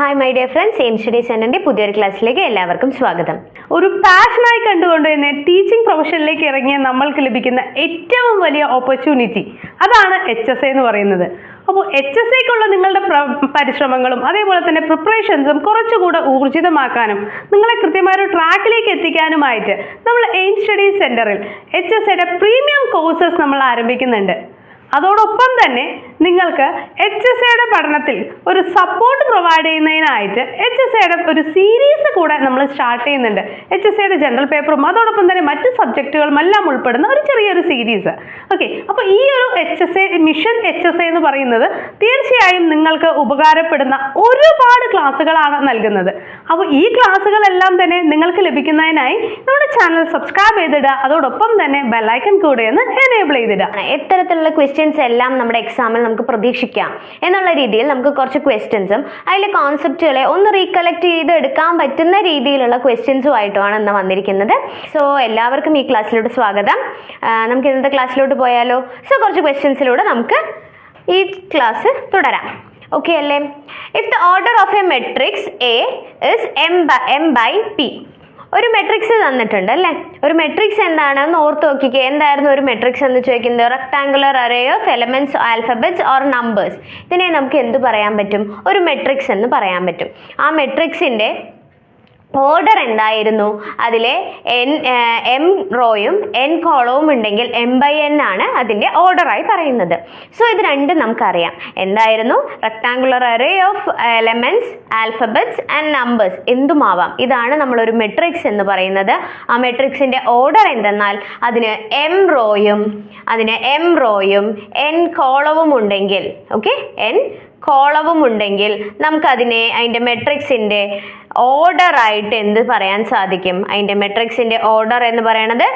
Hi my dear friends, aim study സെന്ററിന്റെ പുതിയൊരു ക്ലാസ്സിലേക്ക് എല്ലാവർക്കും സ്വാഗതം. ഒരു പാഷനായി കണ്ടുകൊണ്ട് തന്നെ ടീച്ചിങ് പ്രൊഫഷനിലേക്ക് ഇറങ്ങിയ നമ്മൾക്ക് ലഭിക്കുന്ന ഏറ്റവും വലിയ ഓപ്പർച്യൂണിറ്റി അതാണ് HSA എന്ന് പറയുന്നത്. അപ്പോൾ HSAക്കുള്ള നിങ്ങളുടെ പരിശ്രമങ്ങളും അതേപോലെ തന്നെ പ്രിപ്പറേഷൻസും കുറച്ചുകൂടെ ഊർജിതമാക്കാനും നിങ്ങളെ കൃത്യമായ ഒരു ട്രാക്കിലേക്ക് എത്തിക്കാനുമായിട്ട് നമ്മൾ എയിം സ്റ്റഡി സെന്ററിൽ HSAയുടെ പ്രീമിയം കോഴ്സസ് നമ്മൾ ആരംഭിക്കുന്നുണ്ട്. അതോടൊപ്പം തന്നെ നിങ്ങൾക്ക് HSAയുടെ പഠനത്തിൽ ഒരു സപ്പോർട്ട് പ്രൊവൈഡ് ചെയ്യുന്നതിനായിട്ട് HSAയുടെ ഒരു സീരീസ് കൂടെ നമ്മൾ സ്റ്റാർട്ട് ചെയ്യുന്നുണ്ട്. HSAയുടെ ജനറൽ പേപ്പറും അതോടൊപ്പം തന്നെ മറ്റ് സബ്ജക്റ്റുകളും എല്ലാം ഉൾപ്പെടുന്ന ഒരു ചെറിയൊരു സീരീസ്. ഓക്കെ, അപ്പോൾ ഈ ഒരു മിഷൻ HSA എന്ന് പറയുന്നത് തീർച്ചയായും നിങ്ങൾക്ക് ഉപകാരപ്പെടുന്ന ഒരുപാട് ക്ലാസ്സുകളാണ് നൽകുന്നത്. അപ്പോൾ ഈ ക്ലാസ്സുകളെല്ലാം തന്നെ നിങ്ങൾക്ക് ലഭിക്കുന്നതിനായി നമ്മുടെ ചാനൽ സബ്സ്ക്രൈബ് ചെയ്തിടുക, അതോടൊപ്പം തന്നെ ബെല്ലൈക്കൺ കൂടെ ഒന്ന് എനേബിൾ ചെയ്തിടുക. എത്തരത്തിലുള്ള ക്വസ്റ്റ്യൻസ് എല്ലാം നമ്മുടെ എക്സാമിൽ നമുക്ക് പ്രതീക്ഷിക്കാം എന്നുള്ള രീതിയിൽ നമുക്ക് കുറച്ച് ക്വസ്റ്റ്യൻസും അതിലെ കോൺസെപ്റ്റുകളെ ഒന്ന് റീകളക്ട് ചെയ്ത് എടുക്കാൻ പറ്റുന്ന രീതിയിലുള്ള ക്വസ്റ്റ്യൻസുമായിട്ടാണ് ഇന്ന് വന്നിരിക്കുന്നത്. സോ എല്ലാവർക്കും ഈ ക്ലാസ്സിലോട്ട് സ്വാഗതം. നമുക്ക് ഇന്നത്തെ ക്ലാസ്സിലോട്ട് പോയാലോ? സോ കുറച്ച് ക്വസ്റ്റ്യൻസിലൂടെ നമുക്ക് ഈ ക്ലാസ് തുടരാം. ഓക്കെ അല്ലേ? If the order of A matrix A is m by p. ഒരു മെട്രിക്സ് തന്നിട്ടുണ്ട് അല്ലേ? ഒരു മെട്രിക്സ് എന്താണെന്ന് ഓർത്ത് നോക്കിക്കേ. എന്തായിരുന്നു ഒരു മെട്രിക്സ് എന്ന് ചോദിക്കുന്നത്? Rectangular array of elements, alphabets or numbers. ഇതിനെ നമുക്ക് എന്ത് പറയാൻ പറ്റും? ഒരു മെട്രിക്സ് എന്ന് പറയാൻ പറ്റും. ആ മെട്രിക്സിന്റെ ഓർഡർ എന്തായിരുന്നു? അതിലെ m റോയും n കോളവും ഉണ്ടെങ്കിൽ m by n ആണ് അതിൻ്റെ ഓർഡറായി പറയുന്നത്. സോ ഇത് രണ്ടും നമുക്കറിയാം. എന്തായിരുന്നു? Rectangular array of elements, alphabets and numbers എന്തുമാവാം. ഇതാണ് നമ്മളൊരു മെട്രിക്സ് എന്ന് പറയുന്നത്. ആ മെട്രിക്സിൻ്റെ ഓർഡർ എന്തെന്നാൽ അതിന് m റോയും n കോളവും ഉണ്ടെങ്കിൽ, ഓക്കെ, n കോളവും ഉണ്ടെങ്കിൽ നമുക്കതിനെ അതിൻ്റെ മെട്രിക്സിൻ്റെ ഓർഡർ ആയിട്ട് എന്ത് പറയാൻ സാധിക്കും? അതിൻ്റെ മെട്രിക്സിൻ്റെ ഓർഡർ എന്ന് പറയുന്നത്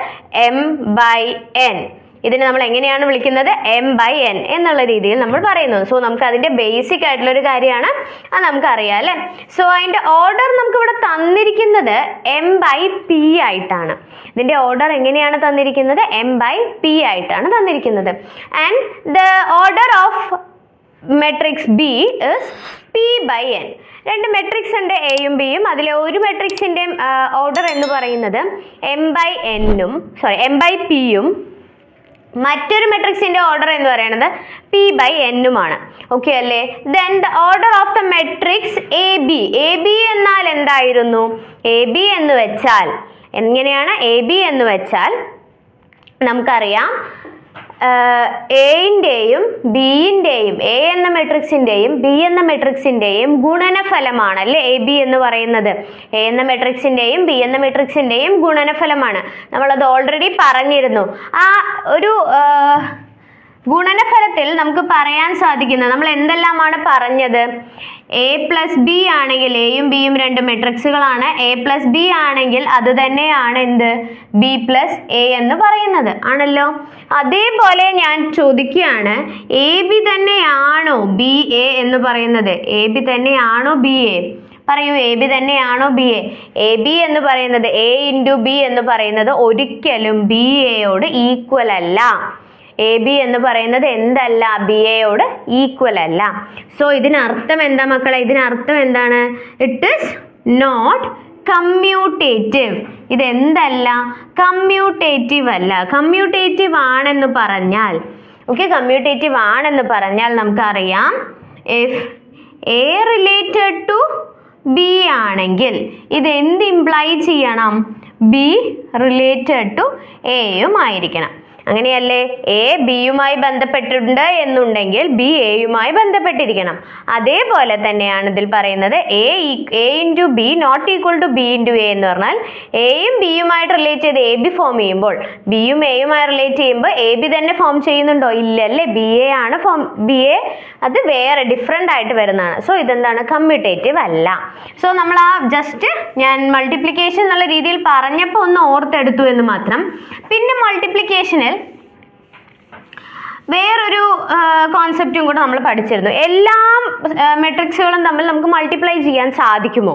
m by n. ഇതിനെ നമ്മൾ എങ്ങനെയാണ് വിളിക്കുന്നത്? m by n എന്നുള്ള രീതിയിൽ നമ്മൾ പറയുന്നത്. സോ നമുക്ക് അതിൻ്റെ ബേസിക് ആയിട്ടുള്ളൊരു കാര്യമാണ്, അത് നമുക്കറിയാം അല്ലേ? സോ അതിൻ്റെ ഓർഡർ നമുക്കിവിടെ തന്നിരിക്കുന്നത് m by p ആയിട്ടാണ്. ഇതിൻ്റെ ഓർഡർ എങ്ങനെയാണ് തന്നിരിക്കുന്നത്? m by p ആയിട്ടാണ് തന്നിരിക്കുന്നത്. And the order of matrix B is p by n. രണ്ട് മെട്രിക്സ് ഉണ്ട്, എയും ബിയും. അതിലെ ഒരു മെട്രിക്സിൻ്റെ ഓർഡർ എന്ന് പറയുന്നത് m by p യും മറ്റൊരു മെട്രിക്സിൻ്റെ ഓർഡർ എന്ന് പറയുന്നത് p by n ഉമാണ്. ഓക്കെ അല്ലേ? Then the order of the matrix A B എന്നാൽ എന്തായിരുന്നു? എ ബി എന്ന് വെച്ചാൽ എങ്ങനെയാണ്? എ ബി എന്ന് വെച്ചാൽ നമുക്കറിയാം എൻ്റെയും ബിൻ്റെയും, എ എന്ന മെട്രിക്സിൻ്റെയും ബി എന്ന മെട്രിക്സിൻ്റെയും ഗുണനഫലമാണ് അല്ലേ എ ബി എന്ന് പറയുന്നത്. എ എന്ന മെട്രിക്സിൻ്റെയും ബി എന്ന മെട്രിക്സിൻ്റെയും ഗുണനഫലമാണ്. നമ്മളത് ഓൾറെഡി പറഞ്ഞിരുന്നു. ആ ഒരു ഗുണനഫലത്തിൽ നമുക്ക് പറയാൻ സാധിക്കുന്നത് നമ്മൾ എന്തെല്ലാമാണ് പറഞ്ഞത്? എ പ്ലസ് ബി ആണെങ്കിൽ, എയും ബിയും രണ്ട് മെട്രിക്സുകളാണ്. എ പ്ലസ് ബി ആണെങ്കിൽ അത് തന്നെയാണ് എന്ത്? ബി പ്ലസ് എ എന്ന് പറയുന്നത് ആണല്ലോ. അതേപോലെ ഞാൻ ചോദിക്കുകയാണ്, എ ബി തന്നെയാണോ ബി എ എന്ന് പറയുന്നത്? എ ബി തന്നെയാണോ ബി എ? പറയൂ, എ ബി തന്നെയാണോ ബി എ? എ ബി എന്ന് പറയുന്നത്, എ ഇൻറ്റു ബി എന്ന് പറയുന്നത് ഒരിക്കലും ബി എയോട് ഈക്വൽ അല്ല. എ ബി എന്ന് പറയുന്നത് എന്തല്ല? ബി എയോട് ഈക്വൽ അല്ല. സോ ഇതിനർത്ഥം എന്താ മക്കളെ? ഇതിനർത്ഥം എന്താണ്? It is not commutative. ഇതെന്തല്ല? കമ്മ്യൂട്ടേറ്റീവ് അല്ല. കമ്മ്യൂട്ടേറ്റീവ് ആണെന്ന് പറഞ്ഞാൽ, ഓക്കെ, കമ്മ്യൂട്ടേറ്റീവ് ആണെന്ന് പറഞ്ഞാൽ നമുക്കറിയാം if A related to B ആണെങ്കിൽ ഇത് എന്ത് ഇംപ്ലൈ ചെയ്യണം? ബി റിലേറ്റഡ് ടു എയും ആയിരിക്കണം. അങ്ങനെയല്ലേ? എ ബിയുമായി ബന്ധപ്പെട്ടിട്ടുണ്ട് എന്നുണ്ടെങ്കിൽ ബി എയുമായി ബന്ധപ്പെട്ടിരിക്കണം. അതേപോലെ തന്നെയാണ് ഇതിൽ പറയുന്നത് A into B not equal to B into A എന്ന് പറഞ്ഞാൽ എയും ബിയുമായിട്ട് റിലേറ്റ് ചെയ്ത് എ ബി ഫോം ചെയ്യുമ്പോൾ ബിയും എയുമായി റിലേറ്റ് ചെയ്യുമ്പോൾ എ ബി തന്നെ ഫോം ചെയ്യുന്നുണ്ടോ? ഇല്ലല്ലേ, ബി എ ആണ് ഫോം. ബി എ അത് വേറെ ഡിഫറെൻ്റ് ആയിട്ട് വരുന്നതാണ്. സോ ഇതെന്താണ്? കമ്മ്യൂട്ടേറ്റീവ് അല്ല. സോ നമ്മൾ ആ ജസ്റ്റ് ഞാൻ മൾട്ടിപ്ലിക്കേഷൻ എന്നുള്ള രീതിയിൽ പറഞ്ഞപ്പോൾ ഒന്ന് ഓർത്തെടുത്തു എന്ന് മാത്രം. പിന്നെ മൾട്ടിപ്ലിക്കേഷനിൽ വേറൊരു കോൺസെപ്റ്റും കൂടെ നമ്മൾ പഠിച്ചിരുന്നു. എല്ലാ മെട്രിക്സുകളും തമ്മിൽ നമുക്ക് മൾട്ടിപ്ലൈ ചെയ്യാൻ സാധിക്കുമോ?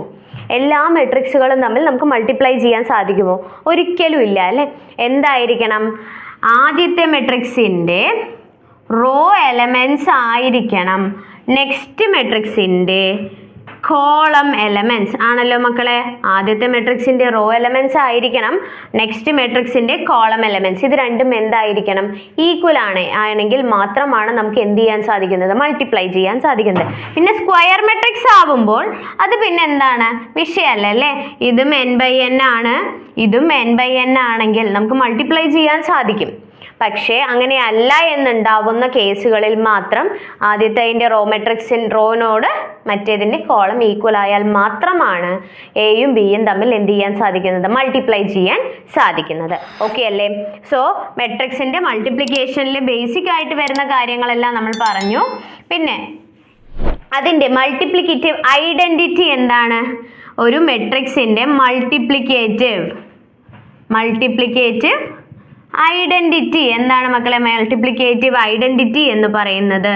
എല്ലാ മെട്രിക്സുകളും തമ്മിൽ നമുക്ക് മൾട്ടിപ്ലൈ ചെയ്യാൻ സാധിക്കുമോ? ഒരിക്കലും ഇല്ല അല്ലേ? എന്തായിരിക്കണം? ആദ്യത്തെ മെട്രിക്സിൻ്റെ റോ എലമെൻറ്റ്സ് ആയിരിക്കണം നെക്സ്റ്റ് മെട്രിക്സിൻ്റെ കോളം എലമെന്റ്സ് ആണല്ലോ മക്കളെ. ആദ്യത്തെ മെട്രിക്സിന്റെ റോ എലമെന്റ്സ് ആയിരിക്കണം, നെക്സ്റ്റ് മെട്രിക്സിന്റെ കോളം എലമെന്റ്സ്. ഇത് രണ്ടും എന്തായിരിക്കണം? ഈക്വൽ ആണെങ്കിൽ മാത്രമാണ് നമുക്ക് എന്ത് ചെയ്യാൻ സാധിക്കുന്നത്? മൾട്ടിപ്ലൈ ചെയ്യാൻ സാധിക്കുന്നത്. പിന്നെ സ്ക്വയർ മെട്രിക്സ് ആവുമ്പോൾ അത് പിന്നെ എന്താണ്? വിഷയമല്ല അല്ലേ? ഇതും n/n ആണ്, ഇതും n/n ആണെങ്കിൽ നമുക്ക് മൾട്ടിപ്ലൈ ചെയ്യാൻ സാധിക്കും. പക്ഷേ അങ്ങനെയല്ല എന്നുണ്ടാവുന്ന കേസുകളിൽ മാത്രം ആദ്യത്തെ റോ റോനോട് മറ്റേതിൻ്റെ കോളം ഈക്വൽ ആയാൽ മാത്രമാണ് എയും ബിയും തമ്മിൽ എന്ത് ചെയ്യാൻ സാധിക്കുന്നത്? മൾട്ടിപ്ലൈ ചെയ്യാൻ സാധിക്കുന്നത്. ഓക്കെ അല്ലേ? സോ മെട്രിക്സിൻ്റെ മൾട്ടിപ്ലിക്കേഷനിൽ ബേസിക് ആയിട്ട് വരുന്ന കാര്യങ്ങളെല്ലാം നമ്മൾ പറഞ്ഞു. പിന്നെ അതിൻ്റെ മൾട്ടിപ്ലിക്കേറ്റീവ് ഐഡൻറ്റിറ്റി എന്താണ്? ഒരു മെട്രിക്സിൻ്റെ മൾട്ടിപ്ലിക്കേറ്റീവ് ഐഡൻറ്റിറ്റി എന്താണ് മക്കളെ? മൾട്ടിപ്ലിക്കേറ്റീവ് ഐഡൻറ്റിറ്റി എന്ന് പറയുന്നത്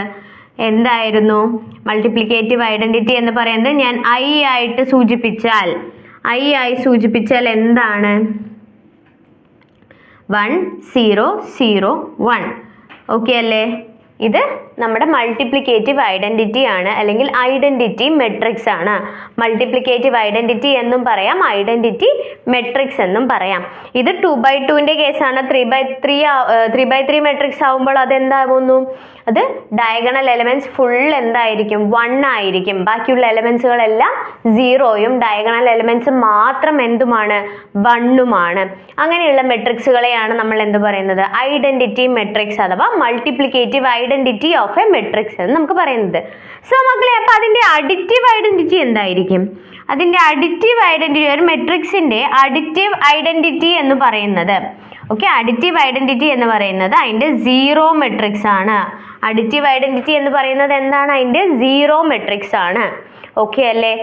എന്തായിരുന്നു? മൾട്ടിപ്ലിക്കേറ്റീവ് ഐഡൻറ്റിറ്റി എന്ന് പറയുന്നത് ഞാൻ ഐ ആയി സൂചിപ്പിച്ചാൽ എന്താണ്? 1 0 0 1. ഓക്കെ അല്ലേ? ഇത് നമ്മുടെ മൾട്ടിപ്ലിക്കേറ്റീവ് ഐഡൻറ്റിറ്റി ആണ്, അല്ലെങ്കിൽ ഐഡൻറ്റിറ്റി മെട്രിക്സ് ആണ്. മൾട്ടിപ്ലിക്കേറ്റീവ് ഐഡൻറ്റിറ്റി എന്നും പറയാം, ഐഡൻറ്റിറ്റി മെട്രിക്സ് എന്നും പറയാം. ഇത് 2/2ന്റെ കേസാണ്. 3/3 മെട്രിക്സ് ആവുമ്പോൾ അതെന്താവുന്നു? അത് ഡയഗണൽ എലമെന്റ്സ് ഫുൾ എന്തായിരിക്കും? 1 ആയിരിക്കും. ബാക്കിയുള്ള എലമെന്റ്സുകളെല്ലാം 0യും ഡയഗണൽ എലമെന്റ്സ് മാത്രം എന്തുമാണ്? 1ഉമാണ്. അങ്ങനെയുള്ള മെട്രിക്സുകളെയാണ് നമ്മൾ എന്ത് പറയുന്നത്? ഐഡന്റിറ്റി മെട്രിക്സ് അഥവാ multiplicative identity of A matrix എന്ന് നമുക്ക് പറയുന്നത്. സോ മക്കളെ, അപ്പൊ അതിന്റെ അഡിറ്റീവ് ഐഡന്റിറ്റി എന്തായിരിക്കും? അതിന്റെ അഡിറ്റീവ് ഐഡന്റിറ്റി, ഒരു മെട്രിക്സിന്റെ അഡിറ്റീവ് ഐഡന്റിറ്റി എന്ന് പറയുന്നത്, ഓക്കെ, അഡിറ്റീവ് ഐഡന്റിറ്റി എന്ന് പറയുന്നത് അതിന്റെ 0 മെട്രിക്സ് ആണ്. അഡിറ്റീവ് ഐഡന്റിറ്റി എന്ന് പറയുന്നത് എന്താണ്? അതിന്റെ 0 മെട്രിക്സ് ആണ്. ഓക്കെ അല്ലേ?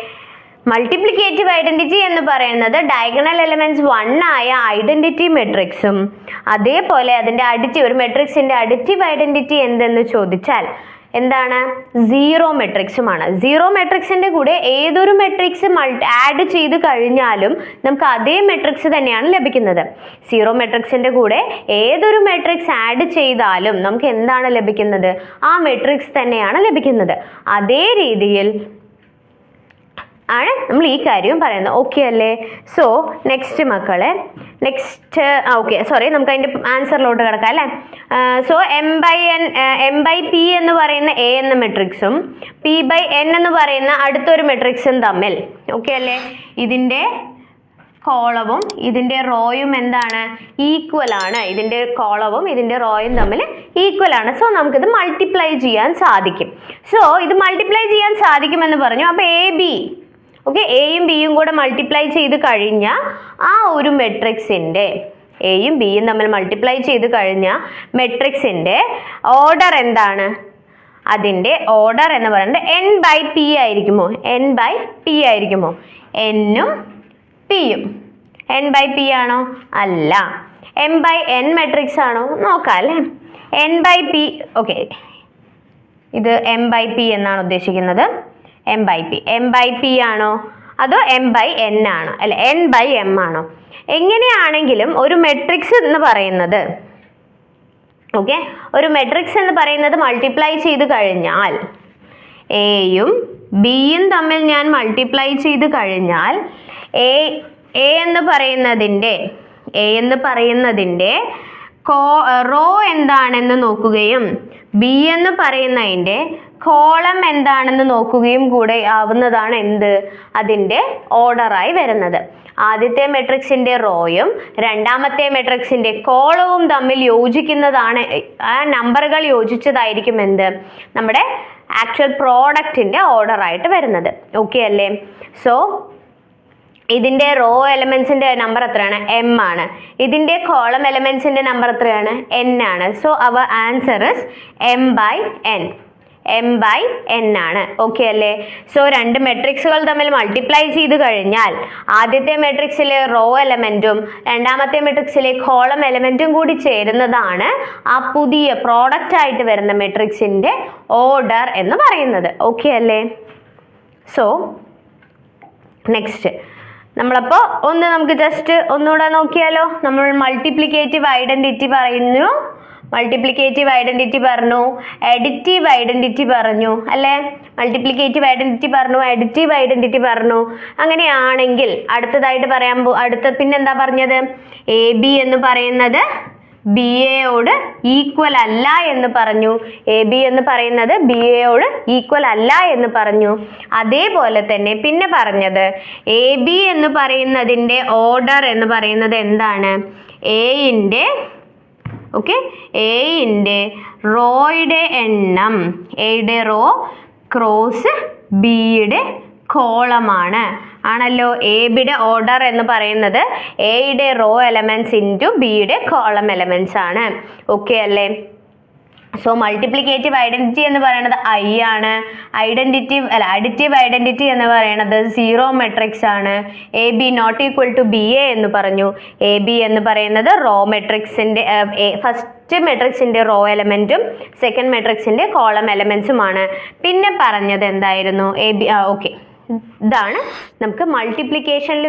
മൾട്ടിപ്ലിക്കേറ്റീവ് ഐഡന്റിറ്റി എന്ന് പറയുന്നത് ഡയഗണൽ എലമെന്റ്സ് 1 ആയ ഐഡന്റിറ്റി മെട്രിക്സും, അതേപോലെ അതിന്റെ ഒരു മെട്രിക്സിന്റെ അഡിറ്റീവ് ഐഡന്റിറ്റി എന്തെന്ന് ചോദിച്ചാൽ എന്താണ്? 0 മെട്രിക്സുമാണ്. 0 മെട്രിക്സിന്റെ കൂടെ ഏതൊരു മെട്രിക്സ് ആഡ് ചെയ്ത് കഴിഞ്ഞാലും നമുക്ക് അതേ മെട്രിക്സ് തന്നെയാണ് ലഭിക്കുന്നത്. 0 മെട്രിക്സിന്റെ കൂടെ ഏതൊരു മെട്രിക്സ് ആഡ് ചെയ്താലും നമുക്ക് എന്താണ് ലഭിക്കുന്നത്? ആ മെട്രിക്സ് തന്നെയാണ് ലഭിക്കുന്നത്. അതേ രീതിയിൽ ആണ് നമ്മൾ ഈ കാര്യവും പറയുന്നത്. ഓക്കെ അല്ലേ? സോ നെക്സ്റ്റ് മക്കളെ, നമുക്ക് അതിൻ്റെ ആൻസറിലോട്ട് കിടക്കാം അല്ലേ? സോ m/p എന്ന് പറയുന്ന a എന്ന മെട്രിക്സും p/n എന്ന് പറയുന്ന അടുത്തൊരു മെട്രിക്സും തമ്മിൽ, ഓക്കെ അല്ലേ, ഇതിൻ്റെ കോളവും ഇതിൻ്റെ റോയും എന്താണ്? ഈക്വൽ ആണ്. ഇതിൻ്റെ കോളവും ഇതിൻ്റെ റോയും തമ്മിൽ ഈക്വൽ ആണ്. സോ നമുക്കിത് മൾട്ടിപ്ലൈ ചെയ്യാൻ സാധിക്കും. സോ ഇത് മൾട്ടിപ്ലൈ ചെയ്യാൻ സാധിക്കുമെന്ന് പറഞ്ഞു. അപ്പോൾ ഓക്കെ, എയും ബിയും കൂടെ മൾട്ടിപ്ലൈ ചെയ്ത് കഴിഞ്ഞാൽ ആ ഒരു മെട്രിക്സിൻ്റെ, എയും ബിയും തമ്മിൽ മൾട്ടിപ്ലൈ ചെയ്ത് കഴിഞ്ഞാൽ മെട്രിക്സിൻ്റെ ഓർഡർ എന്താണ്? അതിൻ്റെ ഓർഡർ എന്ന് പറയുന്നത് n/p ആയിരിക്കുമോ? n/p ആയിരിക്കുമോ? n-ഉം p-യും n/p ആണോ? അല്ല. m/n മെട്രിക്സ് ആണോ? നോക്കാം അല്ലേ? n/p, ഓക്കെ, ഇത് m/p എന്നാണ് ഉദ്ദേശിക്കുന്നത്. m/p ആണോ അതോ m/n ആണോ? അല്ലെ, n/m ആണോ? എങ്ങനെയാണെങ്കിലും ഒരു മെട്രിക്സ് എന്ന് പറയുന്നത്, ഓക്കെ, ഒരു മെട്രിക്സ് എന്ന് പറയുന്നത് മൾട്ടിപ്ലൈ ചെയ്ത് കഴിഞ്ഞാൽ, എയും ബിയും തമ്മിൽ ഞാൻ മൾട്ടിപ്ലൈ ചെയ്ത് കഴിഞ്ഞാൽ എ എന്ന് പറയുന്നതിൻ്റെ റോ എന്താണെന്ന് നോക്കുകയും ബി എന്ന് പറയുന്നതിൻ്റെ കോളം എന്താണെന്ന് നോക്കുകയും കൂടെ ആവുന്നതാണ് എന്ത്? അതിൻ്റെ ഓർഡറായി വരുന്നത്. ആദ്യത്തെ മെട്രിക്സിൻ്റെ റോയും രണ്ടാമത്തെ മെട്രിക്സിൻ്റെ കോളവും തമ്മിൽ യോജിക്കുന്നതാണ്, ആ നമ്പറുകൾ യോജിച്ചതായിരിക്കും എന്ത്? നമ്മുടെ ആക്ച്വൽ പ്രോഡക്റ്റിൻ്റെ ഓർഡറായിട്ട് വരുന്നത്. ഓക്കെ അല്ലേ? സോ ഇതിൻ്റെ റോ എലമെന്റ്സിന്റെ നമ്പർ എത്രയാണ്? m ആണ്. ഇതിൻ്റെ കോളം എലമെന്റ്സിന്റെ നമ്പർ എത്രയാണ്? n ആണ്. So our answer is m/n ആണ്. ഓക്കെ അല്ലേ? സോ രണ്ട് മെട്രിക്സുകൾ തമ്മിൽ മൾട്ടിപ്ലൈ ചെയ്ത് കഴിഞ്ഞാൽ ആദ്യത്തെ മെട്രിക്സിലെ റോ എലമെന്റും രണ്ടാമത്തെ മെട്രിക്സിലെ കോളം എലമെന്റും കൂടി ചേരുന്നതാണ് ആ പുതിയ പ്രോഡക്റ്റ് ആയിട്ട് വരുന്ന മെട്രിക്സിന്റെ ഓർഡർ എന്ന് പറയുന്നത്. ഓക്കെ അല്ലേ? സോ നെക്സ്റ്റ് നമ്മളപ്പോൾ നമുക്ക് ജസ്റ്റ് ഒന്നുകൂടെ നോക്കിയാലോ. നമ്മൾ മൾട്ടിപ്ലിക്കേറ്റീവ് ഐഡന്റിറ്റി പറയുന്നു, മൾട്ടിപ്ലിക്കേറ്റീവ് ഐഡന്റിറ്റി പറഞ്ഞു, എഡിറ്റീവ് ഐഡന്റിറ്റി പറഞ്ഞു അല്ലേ? മൾട്ടിപ്ലിക്കേറ്റീവ് ഐഡന്റിറ്റി പറഞ്ഞു, എഡിറ്റീവ് ഐഡന്റിറ്റി പറഞ്ഞു. അങ്ങനെയാണെങ്കിൽ അടുത്തതായിട്ട് പിന്നെന്താ പറഞ്ഞത്? എ ബി എന്ന് പറയുന്നത് ബി എയോട് ഈക്വൽ അല്ല എന്ന് പറഞ്ഞു. എ ബി എന്ന് പറയുന്നത് ബി എയോട് ഈക്വൽ അല്ല എന്ന് പറഞ്ഞു. അതേപോലെ തന്നെ പിന്നെ പറഞ്ഞത് എ ബി എന്ന് പറയുന്നതിൻ്റെ ഓർഡർ എന്ന് പറയുന്നത് എന്താണ്? എയുടെ റോയുടെ എണ്ണം, എയുടെ റോ ക്രോസ് ബിയുടെ കോളമാണ് ആണല്ലോ. എ ബിയുടെ ഓർഡർ എന്ന് പറയുന്നത് എയുടെ റോ എലമെന്റ്സ് ഇൻറ്റു ബിയുടെ കോളം എലമെന്റ്സ് ആണ്. ഓക്കെ അല്ലേ? സോ മൾട്ടിപ്ലിക്കേറ്റീവ് ഐഡന്റിറ്റി എന്ന് പറയുന്നത് ഐ ആണ്. അഡിറ്റീവ് ഐഡന്റിറ്റി എന്ന് പറയുന്നത് 0 മെട്രിക്സ് ആണ്. A B not equal to B A എന്ന് പറഞ്ഞു. എ ബി എന്ന് പറയുന്നത് റോ മെട്രിക്സിന്റെ ഫസ്റ്റ് മെട്രിക്സിന്റെ റോ എലമെന്റും സെക്കൻഡ് മെട്രിക്സിന്റെ കോളം എലമെന്റ്സുമാണ്. പിന്നെ പറഞ്ഞത് എന്തായിരുന്നു? എ ബി ഓക്കെ, ഇതാണ് നമുക്ക് മൾട്ടിപ്ലിക്കേഷനിൽ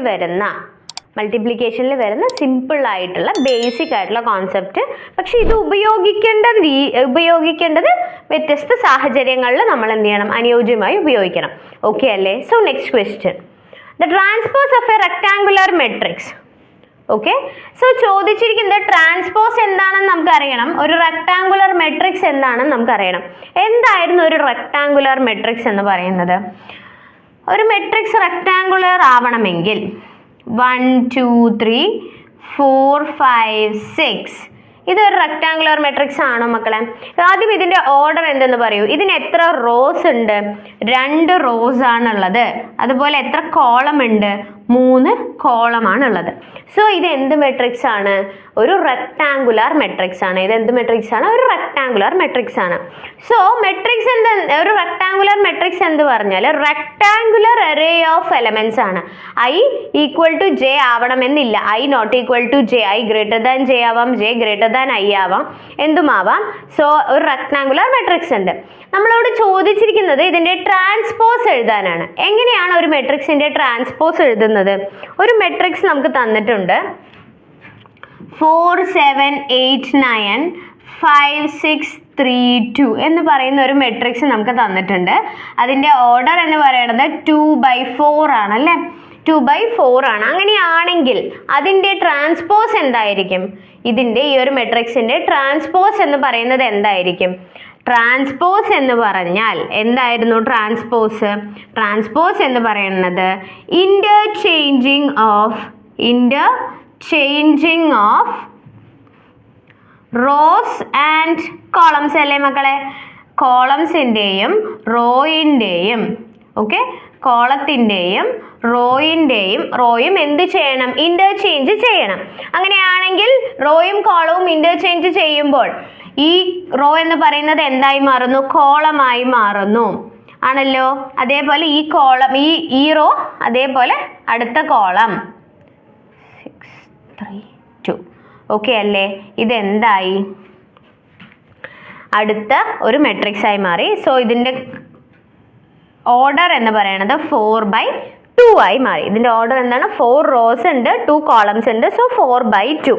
വരുന്ന സിമ്പിൾ ആയിട്ടുള്ള ബേസിക് ആയിട്ടുള്ള കോൺസെപ്റ്റ്. പക്ഷെ ഇത് ഉപയോഗിക്കേണ്ടത് വ്യത്യസ്ത സാഹചര്യങ്ങളിൽ നമ്മൾ എന്ത് ചെയ്യണം? അനുയോജ്യമായി ഉപയോഗിക്കണം. ഓക്കെ അല്ലേ? So next question, the transpose of A rectangular matrix. Okay, so ചോദിച്ചിരിക്കുന്നത് ട്രാൻസ്പോസ് എന്താണെന്ന് നമുക്കറിയണം, ഒരു റെക്ടാങ്കുലർ മെട്രിക്സ് എന്താണെന്ന് നമുക്കറിയണം. എന്തായിരുന്നു ഒരു റെക്ടാങ്കുലർ മെട്രിക്സ് എന്ന് പറയുന്നത്? ഒരു മെട്രിക്സ് റെക്ടാങ്കുലർ ആവണമെങ്കിൽ 1 2 3 4 5 6 ഇതൊരു റെക്ടാങ്കുലർ മെട്രിക്സ് ആണോ മക്കളെ? ആദ്യം ഇതിന്റെ ഓർഡർ എന്തെന്ന് പറയൂ. ഇതിന് എത്ര റോസ് ഉണ്ട്? 2 റോസ് ആണുള്ളത്. അതുപോലെ എത്ര കോളം ഉണ്ട്? 3 കോളമാണുള്ളത്. സോ ഇത് എന്ത് മെട്രിക്സ് ആണ്? ഒരു റെക്ടാങ്കുലർ മെട്രിക്സ് ആണ്. ഇത് എന്ത് മെട്രിക്സ് ആണ്? ഒരു റെക്ടാങ്കുലർ മെട്രിക്സ് ആണ്. സോ മെട്രിക്സ് എന്താ? ഒരു റെക്ടാങ്കുലർ മെട്രിക്സ് എന്ന് പറഞ്ഞാൽ റെക്ടാങ്കുലർ അറേ ഓഫ് എലമെന്റ്സ് ആണ്. ഐ ഈക്വൽ ടു ജെ ആവണമെന്നില്ല. I not equal to J, I greater than J ആവാം, ജെ ഗ്രേറ്റർ ദാൻ ഐ ആവാം, എന്തുമാവാം. സോ ഒരു റെക്ടാങ്കുലർ മെട്രിക്സ് ഉണ്ട്. നമ്മളോട് ചോദിച്ചിരിക്കുന്നത് ഇതിന്റെ ട്രാൻസ്പോസ് എഴുതാനാണ്. എങ്ങനെയാണ് ഒരു മെട്രിക്സിന്റെ ട്രാൻസ്പോസ് എഴുതുന്നത്? ഒരു മെട്രിക്സ് നമുക്ക് തന്നിട്ടുണ്ട് 4 7 8 9 5 6 3 2 എന്ന് പറയുന്ന ഒരു മെട്രിക്സ് നമുക്ക് തന്നിട്ടുണ്ട്. അതിന്റെ ഓർഡർ എന്ന് പറയുന്നത് 2/4 ആണ് അല്ലേ? 2/4 ആണ്. അങ്ങനെയാണെങ്കിൽ അതിന്റെ ട്രാൻസ്പോസ് എന്തായിരിക്കും? ഇതിന്റെ ഈ ഒരു മെട്രിക്സിന്റെ ട്രാൻസ്പോസ് എന്ന് പറയുന്നത് എന്തായിരിക്കും? ട്രാൻസ്പോസ് എന്ന് പറഞ്ഞാൽ എന്തായിരുന്നു ട്രാൻസ്പോസ് എന്ന് പറയുന്നത് interchanging of rows and columns അല്ലേ മക്കളെ? കോളംസിൻ്റെയും റോയിൻ്റെയും കോളത്തിൻ്റെയും റോയും എന്ത് ചെയ്യണം? ഇന്റർചേഞ്ച് ചെയ്യണം. അങ്ങനെയാണെങ്കിൽ റോയും കോളവും ഇന്റർചേഞ്ച് ചെയ്യുമ്പോൾ ഈ റോ എന്ന് പറയുന്നത് എന്തായി മാറുന്നു? കോളമായി മാറുന്നു ആണല്ലോ. അതേപോലെ ഈ കോളം ഈ റോ, അതേപോലെ അടുത്ത കോളം 6 3 2. ഓക്കെ അല്ലേ? ഇതെന്തായി? അടുത്ത ഒരു മെട്രിക്സ് ആയി മാറി. സോ ഇതിന്റെ ഓർഡർ എന്ന് പറയുന്നത് 4/2 ആയി മാറി. ഇതിന്റെ ഓർഡർ എന്താണ്? 4 റോസ് ഉണ്ട്, 2 കോളംസ് ഉണ്ട്. സോ 4/2.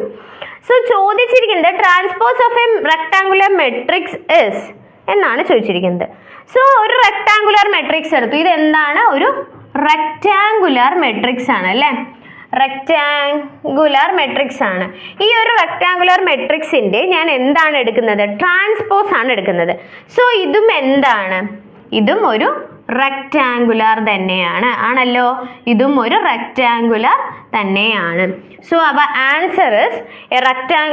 സോ ചോദിച്ചിരിക്കുന്നത് transpose of A rectangular matrix is എന്നാണ് ചോദിച്ചിരിക്കുന്നത്. സോ ഒരു റെക്ടാങ്കുലർ മെട്രിക്സ് എടുത്തു. ഇത് എന്താണ്? ഒരു റെക്ടാങ്കുലർ മെട്രിക്സ് ആണ് അല്ലേ? റെക്ടാങ്കുലർ മെട്രിക്സ് ആണ്. ഈ ഒരു റെക്ടാങ്കുലർ മെട്രിക്സിന്റെ ഞാൻ എന്താണ് എടുക്കുന്നത്? ട്രാൻസ്പോസ് ആണ് എടുക്കുന്നത്. സോ ഇതും എന്താണ്? ഇതും ഒരു റെക്ടാങ്കുലർ തന്നെയാണ് ആണല്ലോ. ഇതും ഒരു റെക്ടാങ്കുലർ തന്നെയാണ്. So our answer is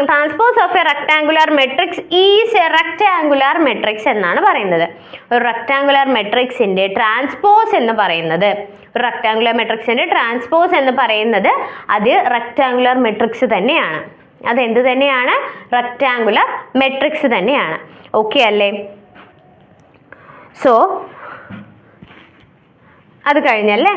transpose of a rectangular matrix is a rectangular matrix എന്നാണ് പറയുന്നത്. ഒരു റെക്ടാങ്കുലർ മെട്രിക്സിന്റെ ട്രാൻസ്പോസ് എന്ന് പറയുന്നത് അത് റെക്ടാങ്കുലർ മെട്രിക്സ് തന്നെയാണ്. അതെന്ത് തന്നെയാണ്? റെക്ടാങ്കുലർ മെട്രിക്സ് തന്നെയാണ്. ഓക്കെ അല്ലേ? സോ അത് കഴിഞ്ഞല്ലേ?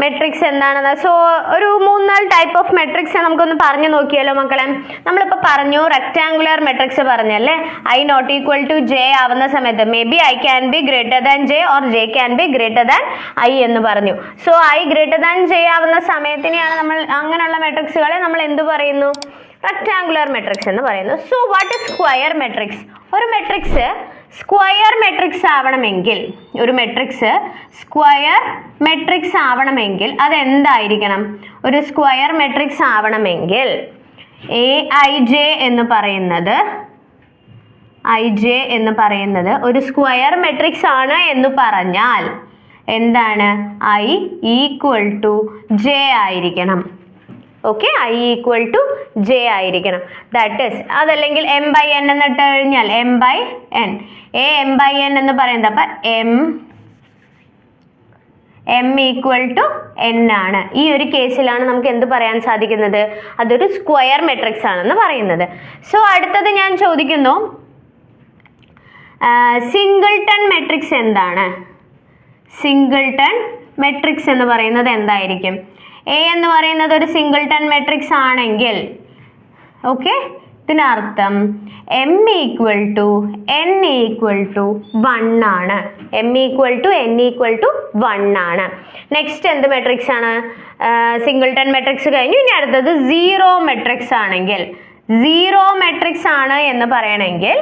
മെട്രിക്സ് എന്താണെന്ന്. സോ ഒരു 3-4 ടൈപ്പ് ഓഫ് മെട്രിക്സ് നമുക്കൊന്ന് പറഞ്ഞു നോക്കിയാലോ മക്കളെ? നമ്മളിപ്പോൾ പറഞ്ഞു റെക്ടാങ്കുലർ മെട്രിക്സ് പറഞ്ഞല്ലേ? I not equal to J ആവുന്ന സമയത്ത് may be I can be greater than J or J can be greater than I എന്ന് പറഞ്ഞു. So I greater than J ആവുന്ന സമയത്തിനെയാണ് നമ്മൾ അങ്ങനെയുള്ള മെട്രിക്സുകളെ നമ്മൾ എന്ത് പറയുന്നു? റെക്ടാങ്കുലർ മെട്രിക്സ് എന്ന് പറയുന്നത്. So what is square matrix? ഒരു മെട്രിക്സ് സ്ക്വയർ മെട്രിക്സ് ആവണമെങ്കിൽ, ഒരു മെട്രിക്സ് സ്ക്വയർ മെട്രിക്സ് ആവണമെങ്കിൽ അതെന്തായിരിക്കണം? ഒരു സ്ക്വയർ മെട്രിക്സ് ആവണമെങ്കിൽ Aij എന്ന് പറയുന്നത് ഒരു സ്ക്വയർ മെട്രിക്സ് ആണ് എന്ന് പറഞ്ഞാൽ എന്താണ്? I ഈക്വൽ ടു ജെ ആയിരിക്കണം. Okay, I equal to J ആയിരിക്കണം. ദാറ്റ് ഈസ്, അതല്ലെങ്കിൽ m/n എന്നിട്ട് കഴിഞ്ഞാൽ m/n, m/n എന്ന് പറയുന്നത് അപ്പം m ഈക്വൽ ടു n ആണ്. ഈ ഒരു കേസിലാണ് നമുക്ക് എന്ത് പറയാൻ സാധിക്കുന്നത്? അതൊരു സ്ക്വയർ മെട്രിക്സ് ആണെന്ന് പറയുന്നത്. സോ അടുത്തത് ഞാൻ ചോദിക്കുന്നു, സിംഗിൾട്ടൺ മെട്രിക്സ് എന്താണ്? സിംഗിൾട്ടൺ മെട്രിക്സ് എന്ന് പറയുന്നത് എന്തായിരിക്കും? എ എന്ന് പറയുന്നത് ഒരു സിംഗിൾട്ടൺ മെട്രിക്സ് ആണെങ്കിൽ ഓക്കെ, ഇതിനർത്ഥം m equal to n equal to 1 ആണ്. m equal to n equal to 1 ആണ്. നെക്സ്റ്റ് എന്ത് മെട്രിക്സ് ആണ്? സിംഗിൾട്ടൺ മെട്രിക്സ് കഴിഞ്ഞു. ഇനി അടുത്തത് സീറോ മെട്രിക്സ് ആണെങ്കിൽ, സീറോ മെട്രിക്സ് ആണ് എന്ന് പറയണമെങ്കിൽ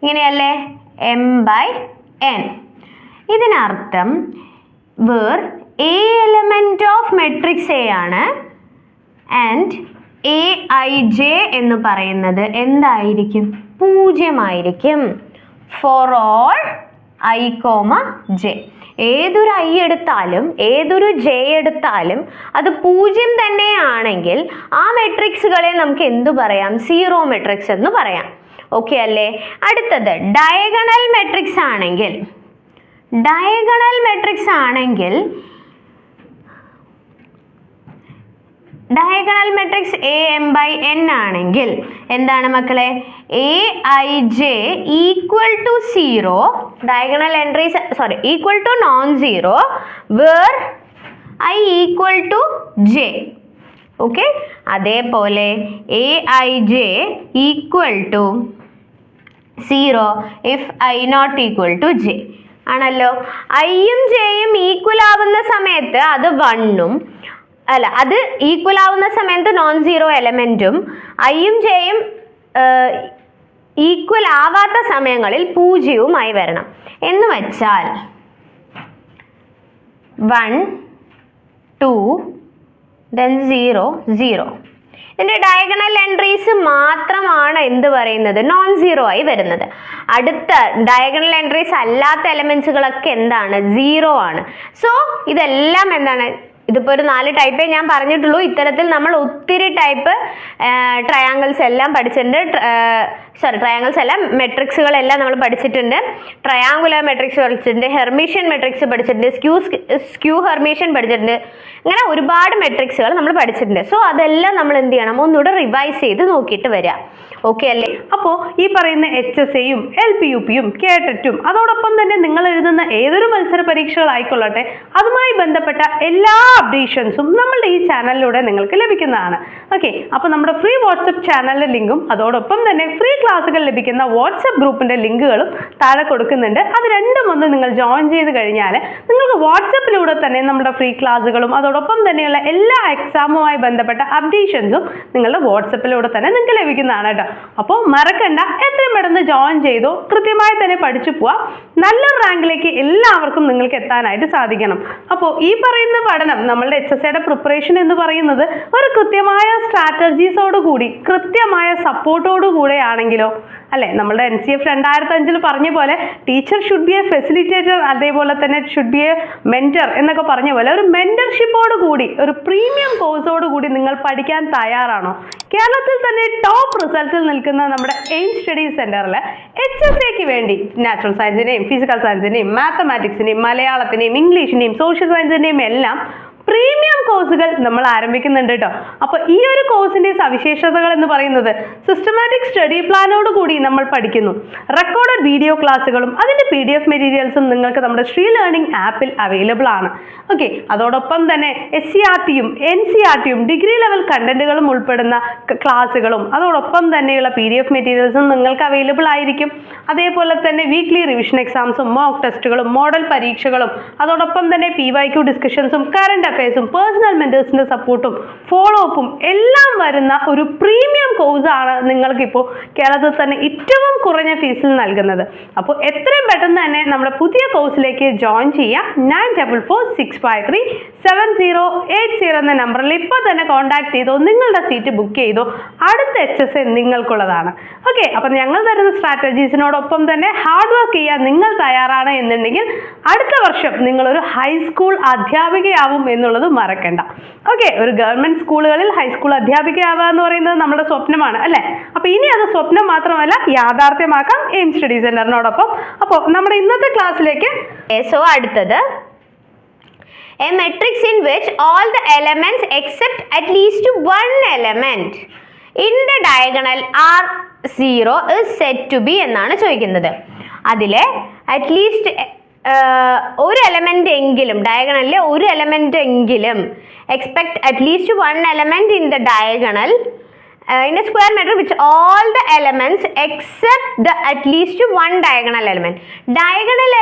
ഇങ്ങനെയല്ലേ, m/n. ഇതിനർത്ഥം where a element of matrix A ആണ് ആൻഡ് Aij എന്ന് പറയുന്നത് എന്തായിരിക്കും? 0 ആയിരിക്കും. For all i, j. ഏതൊരു i എടുത്താലും ഏതൊരു j എടുത്താലും അത് 0 തന്നെയാണെങ്കിൽ ആ മെട്രിക്സുകളെ നമുക്ക് എന്തു പറയാം? സീറോ മെട്രിക്സ് എന്ന് പറയാം. ഓക്കെ അല്ലേ? അടുത്തത് ഡയഗണൽ മെട്രിക്സ് ആണെങ്കിൽ, ഡയഗണൽ മെട്രിക്സ് ആണെങ്കിൽ ഡയഗണൽ മെട്രിക്സ് am/n ആണെങ്കിൽ എന്താണ് മക്കളെ? Aij equal to 0, diagonal entries equal to non zero where i equal to j. Okay, അതേപോലെ Aij equal to 0 if i not equal to j ആണല്ലോ. ഐയും ജെയും equal ആവുന്ന സമയത്ത് അത് 1ഉം അല്ല, അത് ഈക്വൽ ആവുന്ന സമയത്ത് നോൺ സീറോ എലമെന്റും ഐയും ജെയും ഈക്വൽ ആവാത്ത സമയങ്ങളിൽ 0വുമായി വരണം. എന്ന് വെച്ചാൽ 1 2 then 0 0. ഇതിന്റെ ഡയഗണൽ എൻട്രീസ് മാത്രമാണ് എന്ത് പറയുന്നത്? നോൺ സീറോ ആയി വരുന്നത്. അടുത്ത ഡയഗണൽ എൻട്രീസ് അല്ലാത്ത എലമെന്റ്സുകളൊക്കെ എന്താണ്? 0 ആണ്. സോ ഇതെല്ലാം എന്താണ്? ഇതിപ്പോൾ ഒരു 4 ടൈപ്പേ ഞാൻ പറഞ്ഞിട്ടുള്ളൂ. ഇത്തരത്തിൽ നമ്മൾ ഒത്തിരി ടൈപ്പ് ട്രയാങ്കിൾസ് എല്ലാം പഠിച്ചിട്ടുണ്ട്. ട്രയാങ്കിൾസ് എല്ലാം മെട്രിക്സുകളെല്ലാം നമ്മൾ പഠിച്ചിട്ടുണ്ട്. ട്രയാങ്കുലർ മെട്രിക്സ് പഠിച്ചിട്ടുണ്ട്, ഹെർമീഷ്യൻ മെട്രിക്സ് പഠിച്ചിട്ടുണ്ട്, സ്ക്യൂ ഹെർമീഷ്യൻ പഠിച്ചിട്ടുണ്ട്. അങ്ങനെ ഒരുപാട് മെട്രിക്സുകൾ നമ്മൾ പഠിച്ചിട്ടുണ്ട്. സോ അതെല്ലാം നമ്മൾ എന്ത് ചെയ്യണം? ഒന്നുകൂടെ റിവൈസ് ചെയ്ത് നോക്കിയിട്ട് വരിക. ഓക്കെ അല്ലേ? അപ്പോൾ ഈ പറയുന്ന HSAയും LPUPയും കേട്ടറ്റും അതോടൊപ്പം തന്നെ നിങ്ങൾ എഴുതുന്ന ഏതൊരു മത്സര പരീക്ഷകളായിക്കൊള്ളട്ടെ അതുമായി ബന്ധപ്പെട്ട എല്ലാ അപ്ഡേഷൻസും നമ്മളുടെ ഈ ചാനലിലൂടെ നിങ്ങൾക്ക് ലഭിക്കുന്നതാണ്. ഓക്കെ, അപ്പോൾ നമ്മുടെ ഫ്രീ വാട്സപ്പ് ചാനലിൻ്റെ ലിങ്കും അതോടൊപ്പം തന്നെ ഫ്രീ ക്ലാസ്സുകൾ ലഭിക്കുന്ന വാട്സപ്പ് ഗ്രൂപ്പിൻ്റെ ലിങ്കുകളും താഴെ കൊടുക്കുന്നുണ്ട്. അത് രണ്ടും ഒന്ന് നിങ്ങൾ ജോയിൻ ചെയ്ത് കഴിഞ്ഞാൽ നിങ്ങൾക്ക് വാട്സപ്പിലൂടെ തന്നെ നമ്മുടെ ഫ്രീ ക്ലാസ്സുകളും അതോടൊപ്പം തന്നെയുള്ള എല്ലാ എക്സാമുമായി ബന്ധപ്പെട്ട അപ്ഡേഷൻസും നിങ്ങളുടെ വാട്സപ്പിലൂടെ തന്നെ നിങ്ങൾക്ക് ലഭിക്കുന്നതാണ് കേട്ടോ. അപ്പോൾ മറക്കണ്ട, എത്രയും പെട്ടെന്ന് ജോയിൻ ചെയ്തോ, കൃത്യമായി തന്നെ പഠിച്ചു പോവാം. നല്ലൊരു റാങ്കിലേക്ക് എല്ലാവർക്കും നിങ്ങൾക്ക് എത്താനായിട്ട് സാധിക്കണം. അപ്പോൾ ഈ പറയുന്ന പഠനം നമ്മളുടെ HSAയുടെ പ്രിപ്പറേഷൻ എന്ന് പറയുന്നത് ഒരു കൃത്യമായ സ്ട്രാറ്റജീസോട് കൂടി കൃത്യമായ സപ്പോർട്ടോടു കൂടെ ആണെങ്കിലോ അല്ലേ, നമ്മളുടെ NCF 2005 പറഞ്ഞ പോലെ teacher should be A facilitator, അതേപോലെ തന്നെ ഷുഡ് ബി എ മെന്റർ എന്നൊക്കെ പറഞ്ഞ പോലെ ഒരു മെന്റർഷിപ്പോട് കൂടി ഒരു പ്രീമിയം കോഴ്സോട് കൂടി നിങ്ങൾ പഠിക്കാൻ തയ്യാറാണോ? കേരളത്തിൽ തന്നെ ടോപ്പ് റിസൾട്ടിൽ നിൽക്കുന്ന നമ്മുടെ എയിം സ്റ്റഡി സെന്ററിൽ HSAക്ക് വേണ്ടി നാച്ചുറൽ സയൻസിനെയും ഫിസിക്കൽ സയൻസിനെയും മാത്തമാറ്റിക്സിനെയും മലയാളത്തിനെയും ഇംഗ്ലീഷിനെയും സോഷ്യൽ സയൻസിനെയും എല്ലാം പ്രീമിയം കോഴ്സുകൾ നമ്മൾ ആരംഭിക്കുന്നുണ്ട് കേട്ടോ. അപ്പോൾ ഈ ഒരു കോഴ്സിന്റെ സവിശേഷതകൾ എന്ന് പറയുന്നത് സിസ്റ്റമാറ്റിക് സ്റ്റഡി പ്ലാനോട് കൂടി നമ്മൾ പഠിക്കുന്നു. റെക്കോർഡഡ് വീഡിയോ ക്ലാസ്സുകളും അതിന്റെ PDF മെറ്റീരിയൽസും നിങ്ങൾക്ക് നമ്മുടെ ശ്രീ ലേണിംഗ് ആപ്പിൽ അവൈലബിൾ ആണ്. ഓക്കെ, അതോടൊപ്പം തന്നെ SCRTയും NCRTയും ഡിഗ്രി ലെവൽ കണ്ടന്റുകളും ഉൾപ്പെടുന്ന ക്ലാസ്സുകളും അതോടൊപ്പം തന്നെയുള്ള PDF മെറ്റീരിയൽസും നിങ്ങൾക്ക് അവൈലബിൾ ആയിരിക്കും. അതേപോലെ തന്നെ വീക്ക്ലി റിവിഷൻ എക്സാംസും മോക്ക് ടെസ്റ്റുകളും മോഡൽ പരീക്ഷകളും അതോടൊപ്പം തന്നെ PYQ ഡിസ്കഷൻസും കറണ്ട് അഫയേഴ്സും പേഴ്സണൽ മെന്റേഴ്സിന്റെ സപ്പോർട്ടും ഫോളോ അപ്പും എല്ലാം വരുന്ന ഒരു പ്രീമിയം കോഴ്സാണ് നിങ്ങൾക്കിപ്പോൾ കേരളത്തിൽ തന്നെ ഏറ്റവും കുറഞ്ഞ ഫീസിൽ നൽകുന്നത്. അപ്പോൾ എത്രയും പെട്ടെന്ന് തന്നെ നമ്മുടെ പുതിയ കോഴ്സിലേക്ക് ജോയിൻ ചെയ്യാം. 9446537080 എന്ന നമ്പറിൽ ഇപ്പോൾ തന്നെ കോൺടാക്ട് ചെയ്തോ, നിങ്ങളുടെ സീറ്റ് ബുക്ക് ചെയ്തോ. അടുത്ത HSA നിങ്ങൾക്കുള്ളതാണ്. ഓക്കെ, അപ്പം ഞങ്ങൾ തരുന്ന സ്ട്രാറ്റജീസിനോടൊപ്പം തന്നെ ഹാർഡ് വർക്ക് ചെയ്യാൻ നിങ്ങൾ തയ്യാറാണ് എന്നുണ്ടെങ്കിൽ അടുത്ത വർഷം നിങ്ങളൊരു ഹൈസ്കൂൾ അധ്യാപികയാവും എന്നുള്ളത് മറക്കണ്ട. ഓക്കെ, ഒരു ഗവൺമെന്റ് സ്കൂളുകളിൽ ഹൈസ്കൂൾ അധ്യാപികയാവുക എന്ന് പറയുന്നത് നമ്മുടെ സ്വപ്നമാണ് അല്ലേ? അപ്പോൾ ഇനി അത് സ്വപ്നം മാത്രമല്ല, യാഥാർത്ഥ്യമാക്കാം എയിം സ്റ്റഡി സെന്ററിനോടൊപ്പം. അപ്പോൾ നമ്മുടെ ഇന്നത്തെ ക്ലാസ്സിലേക്ക് അടുത്തത് a matrix in which all the elements except at least one element in the diagonal are 0 is said to be എന്നാണ് ചോദിക്കുന്നത്. അതിലെ അറ്റ്ലീസ്റ്റ് ഒരു എലമെന്റ് എങ്കിലും ഡയഗണലിലെ ഒരു എലമെന്റ് എങ്കിലും expect at least one element in the diagonal in a square matrix which all the elements except the at least one diagonal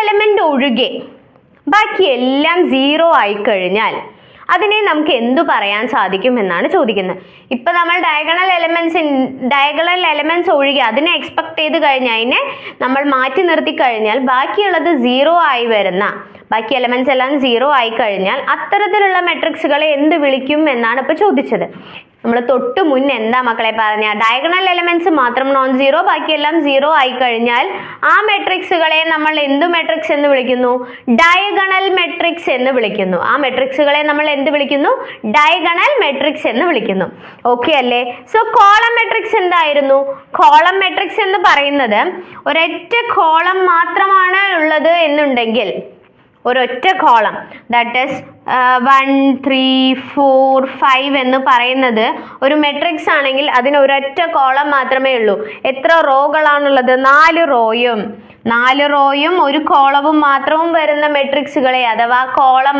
element ഒഴികെ ബാക്കി എല്ലാം 0 ആയി കഴിഞ്ഞാൽ അതിനെ നമുക്ക് എന്തു പറയാൻ സാധിക്കും എന്നാണ് ചോദിക്കുന്നത്. ഇപ്പൊ നമ്മൾ ഡയഗണൽ എലമെന്റ്സ് ഒഴികെ അതിനെ എക്സ്പെക്ട് ചെയ്ത് കഴിഞ്ഞാൽ അതിനെ നമ്മൾ മാറ്റി നിർത്തി കഴിഞ്ഞാൽ ബാക്കിയുള്ളത് 0 ആയി വരുന്ന ബാക്കി എലമെന്റ്സ് എല്ലാം 0 ആയി കഴിഞ്ഞാൽ അത്തരത്തിലുള്ള മെട്രിക്സുകളെ എന്ത് വിളിക്കും എന്നാണ് ഇപ്പൊ ചോദിച്ചത്. നമ്മൾ തൊട്ട് മുന്നേ എന്താ മക്കളെ പറഞ്ഞ ഡയഗണൽ എലമെന്റ്സ് മാത്രം നോൺ സീറോ, ബാക്കിയെല്ലാം 0 ആയി കഴിഞ്ഞാൽ ആ മെട്രിക്സുകളെ നമ്മൾ എന്ത് മെട്രിക്സ് എന്ന് വിളിക്കുന്നു? ഡയഗണൽ മെട്രിക്സ് എന്ന് വിളിക്കുന്നു. ആ മെട്രിക്സുകളെ നമ്മൾ എന്ത് വിളിക്കുന്നു? ഡയഗണൽ മെട്രിക്സ് എന്ന് വിളിക്കുന്നു. ഓക്കെ അല്ലേ? സോ കോളം മെട്രിക്സ് എന്തായിരുന്നു? കോളം മെട്രിക്സ് എന്ന് പറയുന്നത് ഒരൊറ്റ കോളം മാത്രമാണ് ഉള്ളത് എന്നുണ്ടെങ്കിൽ, ഒരൊറ്റ കോളം ദാറ്റ് ഈസ് 1 3 4 5 എന്ന് പറയുന്നത് ഒരു മെട്രിക്സ് ആണെങ്കിൽ അതിന് ഒരൊറ്റ കോളം മാത്രമേ ഉള്ളൂ. എത്ര റോകളാണുള്ളത്? 4 റോയും ഒരു കോളവും മാത്രവും വരുന്ന മെട്രിക്സുകളെ അഥവാ കോളം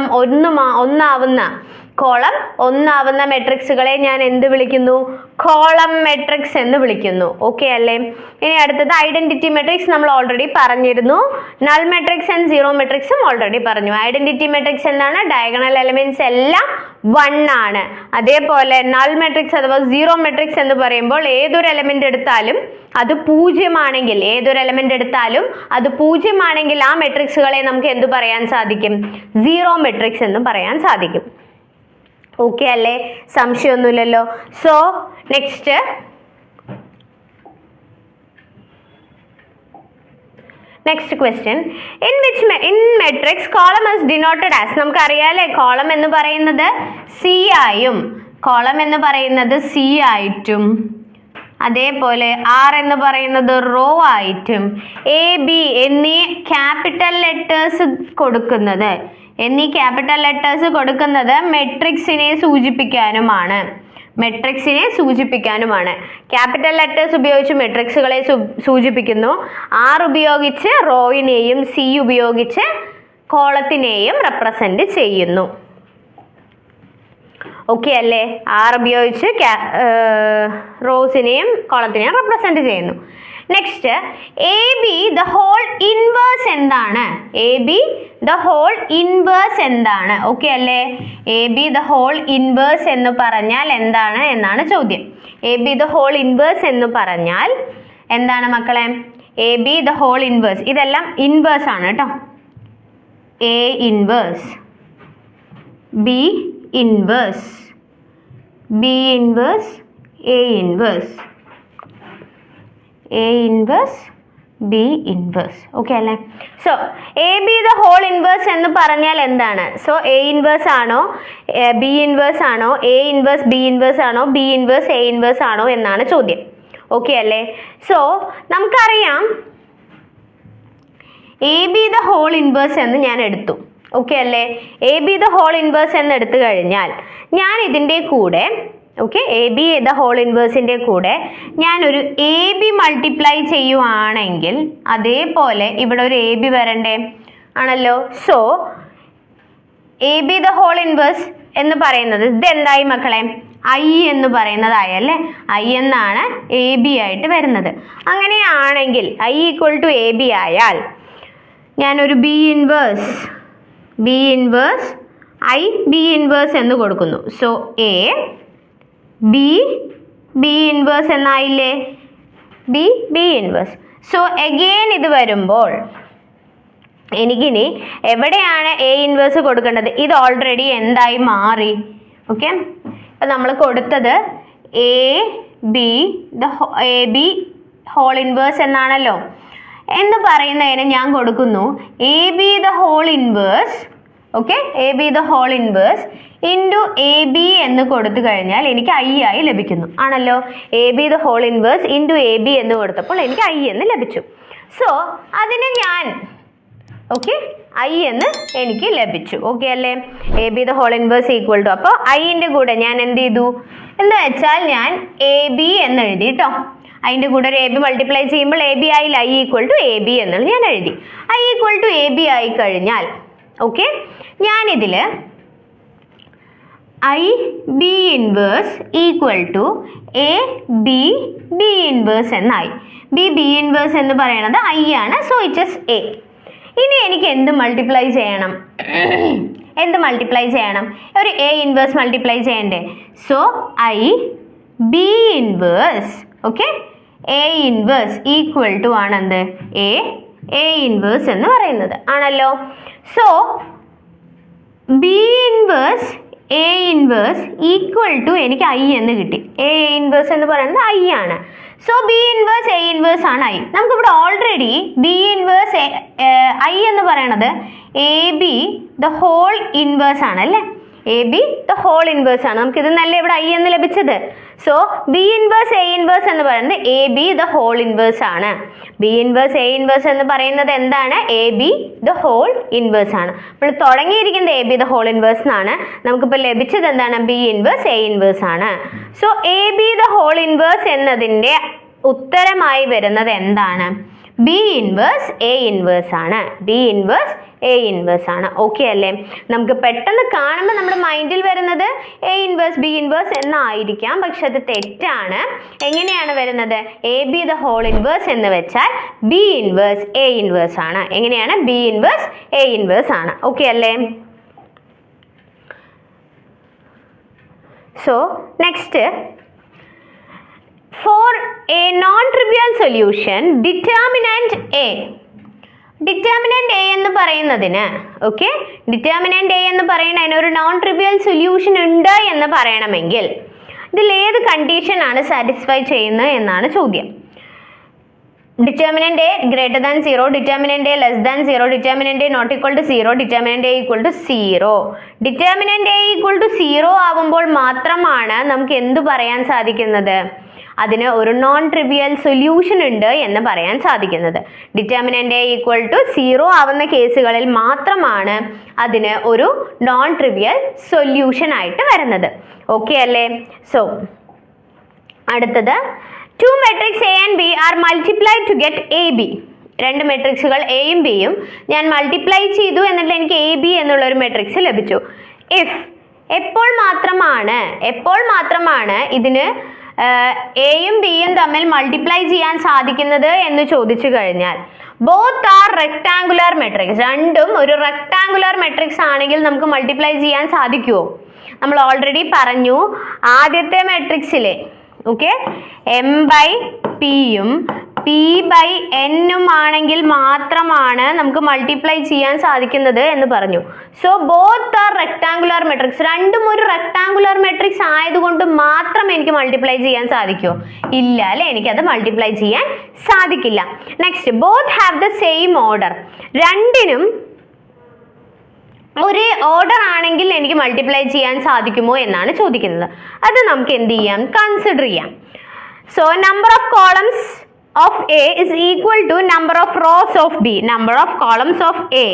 ഒന്നാവുന്ന മെട്രിക്സുകളെ ഞാൻ എന്ത് വിളിക്കുന്നു? കോളം മെട്രിക്സ് എന്ന് വിളിക്കുന്നു. ഓക്കെ അല്ലേ? ഇനി അടുത്തത് ഐഡന്റിറ്റി മെട്രിക്സ് നമ്മൾ ഓൾറെഡി പറഞ്ഞിരുന്നു. നൾ മെട്രിക്സ് ആൻഡ് സീറോ മെട്രിക്സും ഓൾറെഡി പറഞ്ഞു. ഐഡന്റിറ്റി മെട്രിക്സ് എന്താണ്? ഡയഗണൽ എലമെന്റ്സ് എല്ലാം 1 ആണ്. അതേപോലെ നൾ മെട്രിക്സ് അഥവാ സീറോ മെട്രിക്സ് എന്ന് പറയുമ്പോൾ ഏതൊരു എലമെന്റ് എടുത്താലും അത് 0 ആണെങ്കിൽ ആ മെട്രിക്സുകളെ നമുക്ക് എന്ത് പറയാൻ സാധിക്കും? സീറോ മെട്രിക്സ് എന്ന് പറയാൻ സാധിക്കും. ഓക്കെ അല്ലേ? സംശയമൊന്നുമില്ലല്ലോ. So next question, in matrix column is denoted as, നമുക്കറിയാലേ കോളം എന്ന് പറയുന്നത് C ആയിട്ടും അതേപോലെ R എന്ന് പറയുന്നത് റോ ആയിട്ടും AB എന്നീ ക്യാപിറ്റൽ ലെറ്റേഴ്സ് കൊടുക്കുന്നത് മെട്രിക്സിനെ സൂചിപ്പിക്കാനുമാണ്. ക്യാപിറ്റൽ ലെറ്റേഴ്സ് ഉപയോഗിച്ച് മെട്രിക്സുകളെ സൂചിപ്പിക്കുന്നു. R ഉപയോഗിച്ച് റോയിനെയും C ഉപയോഗിച്ച് കോളത്തിനെയും റെപ്രസെന്റ് ചെയ്യുന്നു. ഓക്കെ അല്ലേ? R ഉപയോഗിച്ച് റോസിനെയും കോളത്തിനെയും റെപ്രസെന്റ് ചെയ്യുന്നു. Next AB the whole inverse എന്താണ്? ഓക്കെ അല്ലേ? AB ദ ഹോൾ ഇൻവേഴ്സ് എന്ന് പറഞ്ഞാൽ എന്താണ് എന്നാണ് ചോദ്യം. AB ദ ഹോൾ ഇൻവേഴ്സ് എന്ന് പറഞ്ഞാൽ എന്താണ് മക്കളെ? AB ദ ഹോൾ ഇൻവേഴ്സ്, ഇതെല്ലാം ഇൻവേഴ്സ് ആണ് കേട്ടോ. A inverse, B inverse, B inverse, A inverse, A inverse, B inverse. Okay അല്ലേ? So AB the whole inverse എന്ന് പറഞ്ഞാൽ എന്താണ്? സോ A ഇൻവേഴ്സ് ആണോ, B ഇൻവേഴ്സ് ആണോ, A ഇൻവേഴ്സ് B ഇൻവേഴ്സ് ആണോ, B ഇൻവേഴ്സ് A ഇൻവേഴ്സ് ആണോ എന്നാണ് ചോദ്യം. ഓക്കെ അല്ലേ? സോ നമുക്കറിയാം AB ദ ഹോൾ ഇൻവേഴ്സ് എന്ന് ഞാൻ എടുത്തു. ഓക്കെ അല്ലേ? AB ദ ഹോൾ ഇൻവേഴ്സ് എന്ന് എടുത്തു കഴിഞ്ഞാൽ ഞാൻ ഇതിൻ്റെ കൂടെ AB ദ ഹോൾ ഇൻവേഴ്സിൻ്റെ കൂടെ ഞാനൊരു AB മൾട്ടിപ്ലൈ ചെയ്യുവാണെങ്കിൽ അതേപോലെ ഇവിടെ ഒരു AB വരണ്ടേ ആണല്ലോ. So AB the whole inverse എന്ന് പറയുന്നത് ഇതെന്തായി മക്കളെ? I എന്ന് പറയുന്നതായി അല്ലേ? I എന്നാണ് AB ആയിട്ട് വരുന്നത്. അങ്ങനെയാണെങ്കിൽ I ഈക്വൽ ടു AB ആയാൽ ഞാനൊരു B inverse I B inverse എന്ന് കൊടുക്കുന്നു. So A B B inverse എന്നായില്ലേ, B B inverse. So again ഇത് വരുമ്പോൾ എനിക്കിനി എവിടെയാണ് എ ഇൻവേഴ്സ് കൊടുക്കേണ്ടത്? ഇത് ഓൾറെഡി എന്തായി മാറി? ഓക്കെ, അപ്പം നമ്മൾ കൊടുത്തത് എ ബി ഹോൾ ഇൻവേഴ്സ് എന്നാണല്ലോ. എന്ന് പറയുന്നതിന് ഞാൻ കൊടുക്കുന്നു A B the whole inverse. Okay, A B the whole inverse into A B എന്ന് കൊടുത്തു കഴിഞ്ഞാൽ എനിക്ക് ഐ ആയി ലഭിക്കുന്നു ആണല്ലോ. A B the whole inverse into A B എന്ന് കൊടുത്തപ്പോൾ എനിക്ക് ഐ എന്ന് ലഭിച്ചു. സോ അതിന് ഞാൻ ഐ എന്ന് എനിക്ക് ലഭിച്ചു. ഓക്കെ അല്ലേ? A B the whole inverse equal to, അപ്പോൾ ഐൻ്റെ കൂടെ ഞാൻ എന്ത് ചെയ്തു എന്ന് വെച്ചാൽ ഞാൻ എ ബി എന്ന് എഴുതി കേട്ടോ. അതിൻ്റെ കൂടെ ഒരു എ ബി മൾട്ടിപ്ലൈ ചെയ്യുമ്പോൾ എ ബി ആയി I equal to A B എന്നുള്ളത് ഞാൻ എഴുതി. I equal to A B ആയി കഴിഞ്ഞാൽ ഓക്കെ, ഞാനിതിൽ I B inverse equal to A B B inverse എന്നായി. ബി ഇൻവേഴ്സ് എന്ന് പറയുന്നത് ഐ ആണ്. So it is A. ഇനി എനിക്ക് എന്ത് മൾട്ടിപ്ലൈ ചെയ്യണം? ഒരു എ ഇൻവേഴ്സ് മൾട്ടിപ്ലൈ ചെയ്യണ്ടേ? So I B inverse okay, A inverse equal to ആണെന്ത് എ ഇൻവേഴ്സ് എന്ന് പറയുന്നത് ആണല്ലോ. So B inverse A inverse equal to എനിക്ക് ഐ എന്ന് കിട്ടി. എ ഇൻവേഴ്സ് എന്ന് പറയുന്നത് ഐ ആണ്. So B inverse A inverse ആണ് ഐ. നമുക്കിവിടെ ഓൾറെഡി ബി ഇൻവേഴ്സ് ഐ എന്ന് പറയണത് A B the whole inverse ആണ് അല്ലേ. A B the whole inverse ആണ്. നമുക്ക് ഇത് നല്ല ഇവിടെ ഐ എന്ന് ലഭിച്ചത്. So B inverse A inverse എന്ന് പറയുന്നത് A B the whole inverse ആണ്. ബി ഇൻവേഴ്സ് എ ഇൻവേഴ്സ് എന്ന് പറയുന്നത് എന്താണ്? A B the whole inverse ആണ്. നമ്മൾ തുടങ്ങിയിരിക്കുന്നത് A B the whole inverse എന്നാണ്. നമുക്കിപ്പോൾ ലഭിച്ചത് എന്താണ്? ബി ഇൻവേഴ്സ് എ ഇൻവേഴ്സ് ആണ്. So A B the whole inverse എന്നതിൻ്റെ ഉത്തരമായി വരുന്നത് എന്താണ്? ബി ഇൻവേഴ്സ് എ ഇൻവേഴ്സ് ആണ്. ബി ഇൻവേഴ്സ് എ ഇൻവേഴ്സ് ആണ്. ഓക്കെ അല്ലേ? നമുക്ക് പെട്ടെന്ന് കാണുമ്പോൾ നമ്മുടെ മൈൻഡിൽ വരുന്നത് എ ഇൻവേഴ്സ് ബി ഇൻവേഴ്സ് എന്നായിരിക്കാം, പക്ഷെ അത് തെറ്റാണ്. എങ്ങനെയാണ് വരുന്നത്? A B the whole inverse എന്ന് വെച്ചാൽ ബി ഇൻവേഴ്സ് എ ഇൻവേഴ്സ് ആണ്. എങ്ങനെയാണ്? ബി ഇൻവേഴ്സ് എ ഇൻവേഴ്സ് ആണ്. ഓക്കെ അല്ലേ? So next, for a non-trivial solution, determinant A എന്ന് പറയുന്നതിന് ഓക്കെ, ഡിറ്റർമിനന്റ് എ എന്ന് പറയുന്നതിന് ഒരു നോൺ ട്രിവിയൽ സൊല്യൂഷൻ ഉണ്ട് എന്ന് പറയണമെങ്കിൽ ഇതിൽ ഏത് കണ്ടീഷൻ ആണ് സാറ്റിസ്ഫൈ ചെയ്യുന്നത് എന്നാണ് ചോദ്യം. Determinant A greater than 0, determinant A less than 0, determinant A not equal to 0, determinant A equal to 0. Determinant A equal to 0 ആവുമ്പോൾ മാത്രമാണ് നമുക്ക് എന്ത് പറയാൻ സാധിക്കുന്നത്? അതിന് ഒരു നോൺ ട്രിവിയൽ സൊല്യൂഷൻ ഉണ്ട് എന്ന് പറയാൻ സാധിക്കുന്നത്. ഡിറ്റർമിനന്റ് എ ഈക്വൽ ടു 0 ആവുന്ന കേസുകളിൽ മാത്രമാണ് അതിന് ഒരു നോൺ ട്രിവിയൽ സൊല്യൂഷൻ ആയിട്ട് വരുന്നത്. ഓക്കെ അല്ലേ? സോ അടുത്തത്, 2 matrix A and B are multiplied to get A B. രണ്ട് മെട്രിക്സുകൾ എയും ബിയും ഞാൻ മൾട്ടിപ്ലൈ ചെയ്തു എന്നിട്ട് എനിക്ക് എ ബി എന്നുള്ള ഒരു മെട്രിക്സ് ലഭിച്ചു. ഇഫ് എപ്പോൾ മാത്രമാണ് ഇതിന് എയും ബിയും തമ്മിൽ മൾട്ടിപ്ലൈ ചെയ്യാൻ സാധിക്കുന്നത് എന്ന് ചോദിച്ചു കഴിഞ്ഞാൽ, ബോത്ത് ആർ റെക്ടാങ്കുലർ മെട്രിക്സ്, രണ്ടും ഒരു റെക്ടാങ്കുലർ മെട്രിക്സ് ആണെങ്കിൽ നമുക്ക് മൾട്ടിപ്ലൈ ചെയ്യാൻ സാധിക്കുമോ? നമ്മൾ ഓൾറെഡി പറഞ്ഞു ആദ്യത്തെ മെട്രിക്സിലെ ഓക്കെ എം ബൈ പിയും പി ബൈ എന്നും ആണെങ്കിൽ മാത്രമാണ് നമുക്ക് മൾട്ടിപ്ലൈ ചെയ്യാൻ സാധിക്കുന്നത് എന്ന് പറഞ്ഞു. So both are rectangular matrix, രണ്ടും ഒരു റെക്ടാങ്കുലർ മെട്രിക്സ് ആയതുകൊണ്ട് മാത്രം എനിക്ക് മൾട്ടിപ്ലൈ ചെയ്യാൻ സാധിക്കുമോ? ഇല്ല അല്ലേ, എനിക്കത് മൾട്ടിപ്ലൈ ചെയ്യാൻ സാധിക്കില്ല. Next, both have the same order, രണ്ടിനും ഒരു ഓർഡർ ആണെങ്കിൽ എനിക്ക് മൾട്ടിപ്ലൈ ചെയ്യാൻ സാധിക്കുമോ എന്നാണ് ചോദിക്കുന്നത്. അത് നമുക്ക് എന്ത് ചെയ്യാം? കൺസിഡർ ചെയ്യാം. So number of columns of A is equal to number of rows of B. Number of columns of A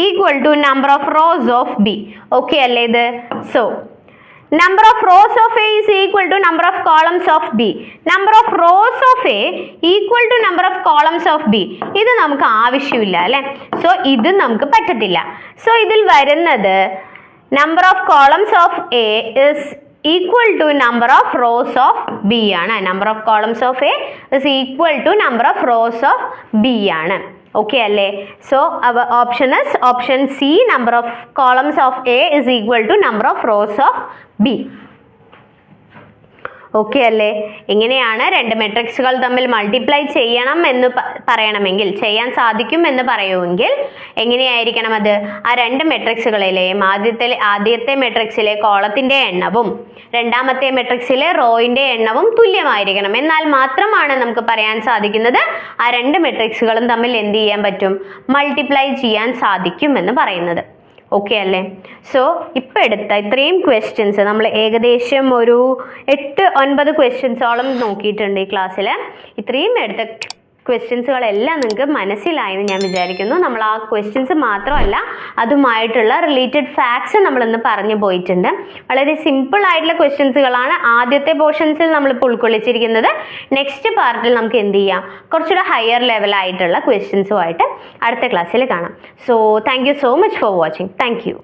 equal to number of rows of B. Okay അല്ലേ ഇത്? So number of rows of A is equal to number of columns of B. Number of rows of A equal to number of columns of B. ഇത് നമുക്ക് ആവശ്യമില്ല അല്ലേ? So ഇത് നമുക്ക് പറ്റത്തില്ല. So ഇതിൽ വരുന്നത് number of columns of A is equal to number of rows of B ആണ്. number of columns of A is equal to number of rows of B ആണ്. ഓക്കെ അല്ലേ? So our option is option C, number of columns of A is equal to number of rows of B. Okay അല്ലേ? ഇങ്ങനെയാണ് രണ്ട് മെട്രിക്സുകൾ തമ്മിൽ multiply ചെയ്യണം എന്ന് പറയണമെങ്കിൽ, ചെയ്യാൻ സാധിക്കും എന്ന് പറയുമെങ്കിൽ എങ്ങനെയായിരിക്കണം അത്? ആ രണ്ട് മെട്രിക്സുകളിലെയും ആദ്യത്തെ മെട്രിക്സിലെ കോളത്തിന്റെ എണ്ണവും രണ്ടാമത്തെ മെട്രിക്സിലെ റോയിന്റെ എണ്ണവും തുല്യമായിരിക്കണം. എന്നാൽ മാത്രമാണ് നമുക്ക് പറയാൻ സാധിക്കുന്നത് ആ രണ്ട് മെട്രിക്സുകളും തമ്മിൽ എന്ത് ചെയ്യാൻ പറ്റും? മൾട്ടിപ്ലൈ ചെയ്യാൻ സാധിക്കും എന്ന് പറയുന്നത്. ഓക്കെ അല്ലേ? സോ ഇപ്പം എടുത്ത ഇത്രയും ക്വസ്റ്റ്യൻസ് നമ്മൾ ഏകദേശം ഒരു 8-9 ക്വസ്റ്റ്യൻസോളം നോക്കിയിട്ടുണ്ട് ഈ ക്ലാസ്സിൽ. ഇത്രയും എടുത്ത ക്വസ്റ്റ്യൻസുകളെല്ലാം നിങ്ങൾക്ക് മനസ്സിലായെന്ന് ഞാൻ വിചാരിക്കുന്നു. നമ്മൾ ആ ക്വസ്റ്റ്യൻസ് മാത്രമല്ല അതുമായിട്ടുള്ള റിലേറ്റഡ് ഫാക്ട്സ് നമ്മളിന്ന് പറഞ്ഞു പോയിട്ടുണ്ട്. വളരെ സിമ്പിൾ ആയിട്ടുള്ള ക്വസ്റ്റ്യൻസുകളാണ് ആദ്യത്തെ പോർഷൻസിൽ നമ്മളിപ്പോൾ ഉൾക്കൊള്ളിച്ചിരിക്കുന്നത്. നെക്സ്റ്റ് പാർട്ടിൽ നമുക്ക് എന്ത് ചെയ്യാം? കുറച്ചുകൂടെ ഹയർ ലെവലായിട്ടുള്ള ക്വസ്റ്റ്യൻസുമായിട്ട് അടുത്ത ക്ലാസ്സിൽ കാണാം. So thank you so much for watching. Thank you.